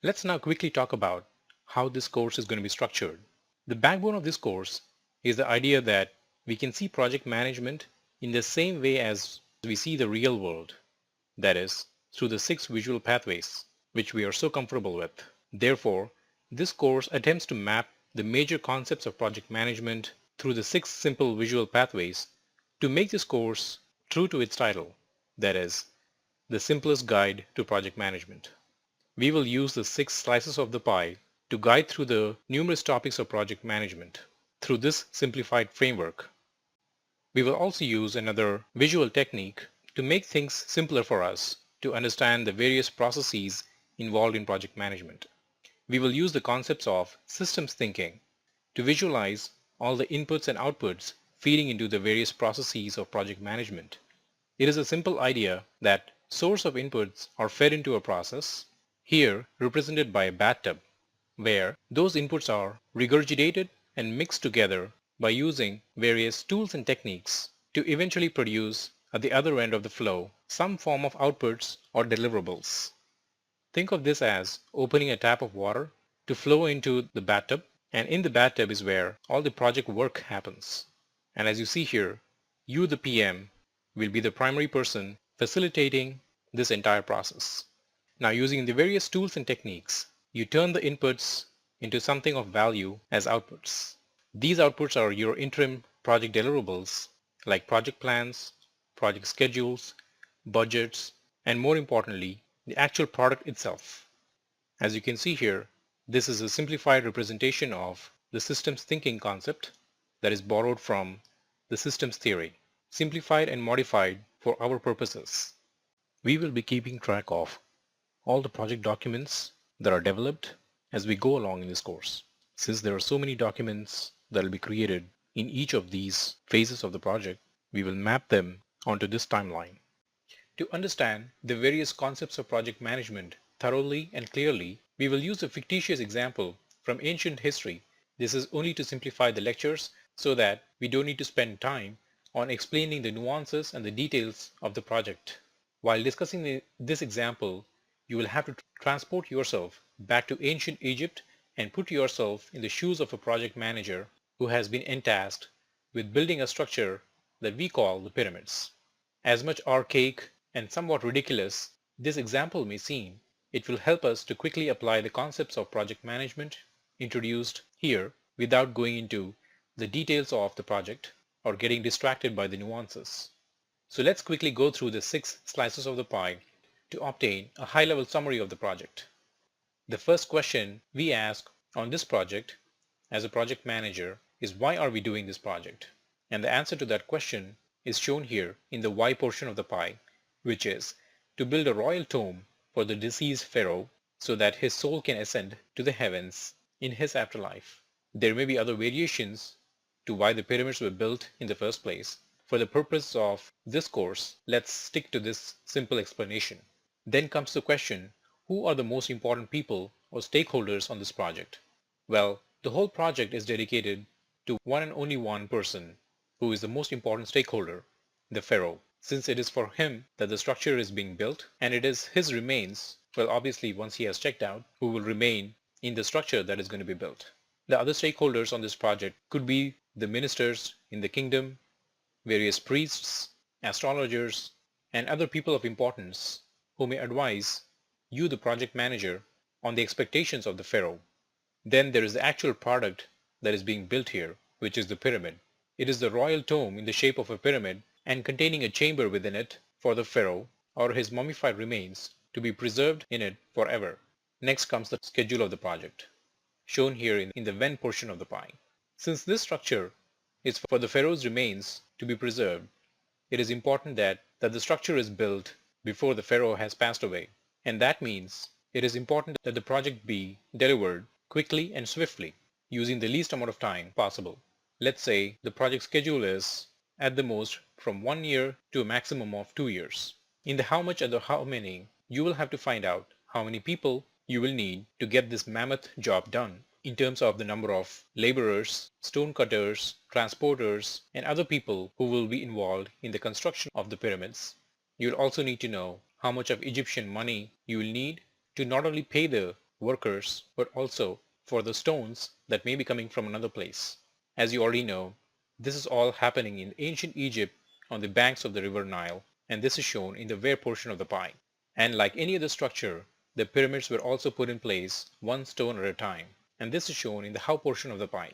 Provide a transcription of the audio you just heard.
Let's now quickly talk about how this course is going to be structured. The backbone of this course is the idea that we can see project management in the same way as we see the real world, that is, through the 6 visual pathways, which we are so comfortable with. Therefore, this course attempts to map the major concepts of project management through the 6 simple visual pathways to make this course true to its title, that is, the simplest guide to project management. We will use the 6 slices of the pie to guide through the numerous topics of project management through this simplified framework. We will also use another visual technique to make things simpler for us to understand the various processes involved in project management. We will use the concepts of systems thinking to visualize all the inputs and outputs feeding into the various processes of project management. It is a simple idea that source of inputs are fed into a process, here represented by a bathtub, where those inputs are regurgitated and mixed together by using various tools and techniques to eventually produce at the other end of the flow some form of outputs or deliverables. Think of this as opening a tap of water to flow into the bathtub, and in the bathtub is where all the project work happens. And as you see here, you, the PM, will be the primary person facilitating this entire process. Now, using the various tools and techniques, you turn the inputs into something of value as outputs. These outputs are your interim project deliverables like project plans, project schedules, budgets, and more importantly, the actual product itself. As you can see here, this is a simplified representation of the systems thinking concept that is borrowed from the systems theory, simplified and modified for our purposes. We will be keeping track of all the project documents that are developed as we go along in this course. Since there are so many documents that will be created in each of these phases of the project, we will map them onto this timeline. To understand the various concepts of project management thoroughly and clearly, we will use a fictitious example from ancient history. This is only to simplify the lectures so that we don't need to spend time on explaining the nuances and the details of the project. While discussing this example, you will have to transport yourself back to ancient Egypt and put yourself in the shoes of a project manager who has been entasked with building a structure that we call the pyramids. As much archaic and somewhat ridiculous this example may seem, it will help us to quickly apply the concepts of project management introduced here without going into the details of the project or getting distracted by the nuances. So let's quickly go through the 6 slices of the pie to obtain a high-level summary of the project. The first question we ask on this project as a project manager is, why are we doing this project? And the answer to that question is shown here in the why portion of the pie, which is to build a royal tomb for the deceased pharaoh so that his soul can ascend to the heavens in his afterlife. There may be other variations to why the pyramids were built in the first place. For the purpose of this course, let's stick to this simple explanation. Then comes the question, who are the most important people or stakeholders on this project? Well, the whole project is dedicated to one and only one person who is the most important stakeholder, the pharaoh, since it is for him that the structure is being built, and it is his remains, well obviously once he has checked out, who will remain in the structure that is going to be built. The other stakeholders on this project could be the ministers in the kingdom, various priests, astrologers, and other people of importance who may advise you, the project manager, on the expectations of the pharaoh. Then there is the actual product that is being built here, which is the pyramid. It is the royal tomb in the shape of a pyramid and containing a chamber within it for the pharaoh or his mummified remains to be preserved in it forever. Next comes the schedule of the project, shown here in the when portion of the pie. Since this structure is for the pharaoh's remains to be preserved, it is important that the structure is built before the pharaoh has passed away. And that means it is important that the project be delivered quickly and swiftly, using the least amount of time possible. Let's say the project schedule is at the most from 1 year to a maximum of 2 years. In the how much and the how many, you will have to find out how many people you will need to get this mammoth job done in terms of the number of laborers, stone cutters, transporters, and other people who will be involved in the construction of the pyramids. You'll also need to know how much of Egyptian money you will need to not only pay the workers, but also for the stones that may be coming from another place. As you already know, this is all happening in ancient Egypt on the banks of the river Nile, and this is shown in the where portion of the pie. And like any other structure, the pyramids were also put in place one stone at a time, and this is shown in the how portion of the pie.